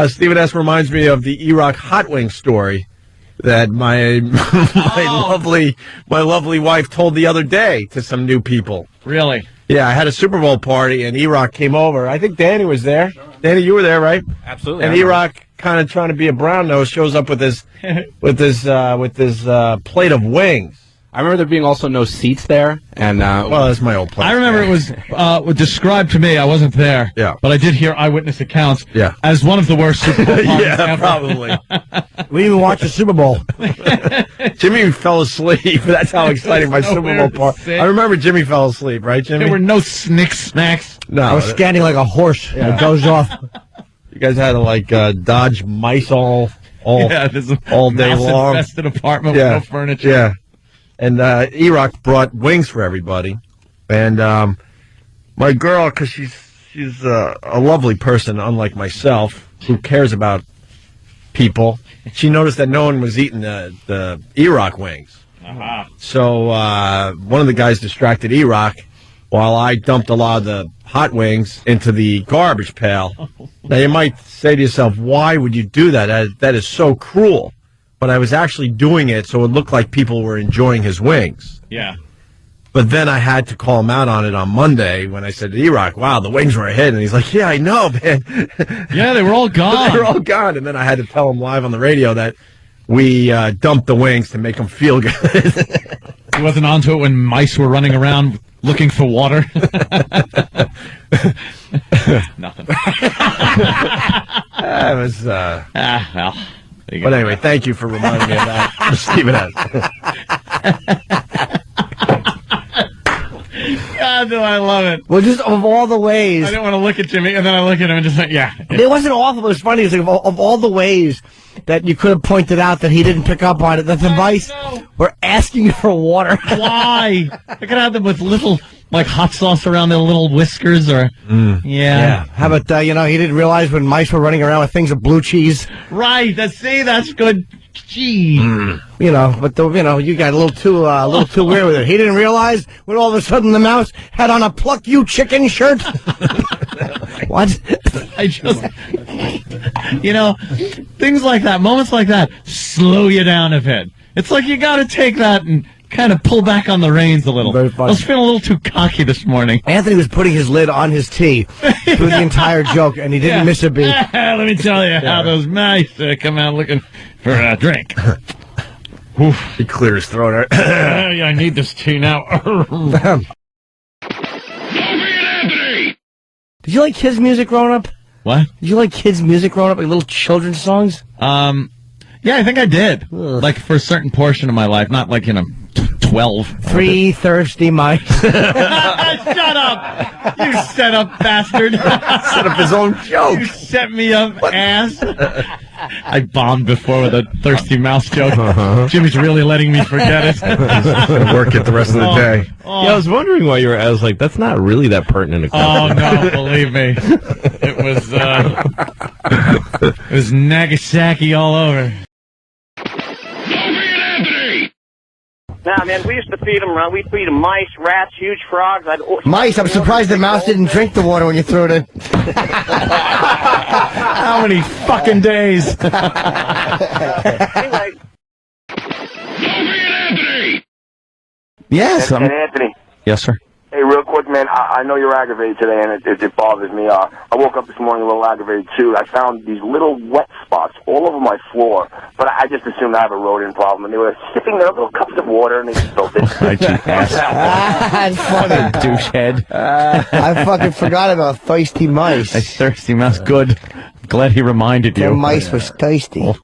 Stephen S. reminds me of the Iraq hot wing story that my lovely wife told the other day to some new people. Really? Yeah, I had a Super Bowl party and Iraq came over. I think Danny was there. Sure. Danny, you were there, right? Absolutely. And Iraq, kind of trying to be a brown nose, shows up with this plate of wings. I remember there being also no seats there, and well, that's my old place. I remember it was described to me. I wasn't there, but I did hear eyewitness accounts. As one of the worst Super Bowl parties ever. Probably. We didn't even watch the Super Bowl. Jimmy fell asleep. That's how exciting my Super Bowl party. I remember Jimmy fell asleep, right, Jimmy? There were no snacks. No, I was scanning like a horse. Yeah. It goes off. You guys had to dodge mice all day long. Infested apartment with no furniture. Yeah. And Iraq brought wings for everybody. And my girl, because she's a lovely person, unlike myself, who cares about people, she noticed that no one was eating the Iraq wings. Uh-huh. So one of the guys distracted Iraq while I dumped a lot of the hot wings into the garbage pail. Now, you might say to yourself, why would you do that? That is so cruel. But I was actually doing it so it looked like people were enjoying his wings. Yeah. But then I had to call him out on it on Monday when I said to Iraq, wow, the wings were a hit. And he's like, yeah, I know, man. Yeah, they were all gone. They were all gone. And then I had to tell him live on the radio that we dumped the wings to make him feel good. He wasn't onto it when mice were running around looking for water. Nothing. That was... well... But anyway, thank you for reminding me of that, Stephen S. God, do I love it. Well, just of all the ways... I didn't want to look at Jimmy, and then I look at him and just like, It wasn't awful. It was funny. It was like, of all the ways that you could have pointed out that he didn't pick up on it, that the mice were asking for water. Why? I could have them with little... like hot sauce around their little whiskers, or How about he didn't realize when mice were running around with things of blue cheese. Right. That's good. Gee. You got a little too weird with it. He didn't realize when all of a sudden the mouse had on a pluck you chicken shirt. What? I just, things like that, moments like that, slow you down a bit. It's like you got to take that and kind of pull back on the reins a little. Very funny. I was feeling a little too cocky this morning. Anthony was putting his lid on his tea through the entire joke, and he didn't miss a beat. Let me tell you how those mice come out looking for a drink. He cleared his throat. I need this tea now. Did you like kids' music growing up? What? Did you like kids' music growing up, like little children's songs? Yeah, I think I did. Ugh. Like for a certain portion of my life, not like 12. 3 thirsty mice. Shut up! You set up bastard! Set up his own joke. You set me up, ass. I bombed before with a thirsty mouse joke. Jimmy's really letting me forget it. He's gonna work it the rest of the day. Yeah, I was wondering why you were. I was like, that's not really that pertinent a question. Oh no, believe me, it was Nagasaki all over. Nah, man, we used to feed them. We'd feed them mice, rats, huge frogs. Mice? I'm surprised the mouse didn't drink the water when you threw it in. How many fucking days? Anyway. Yes, and Anthony. Yes, sir. Hey, real quick, man, I know you're aggravated today, and it bothers me. I woke up this morning a little aggravated, too. I found these little wet spots all over my floor, but I just assumed I have a rodent problem, and they were sipping their little cups of water, and they spilled it. That's funny. Douchehead. I fucking forgot about thirsty mice. A thirsty mouse. Good. Glad he reminded you. The mice was thirsty.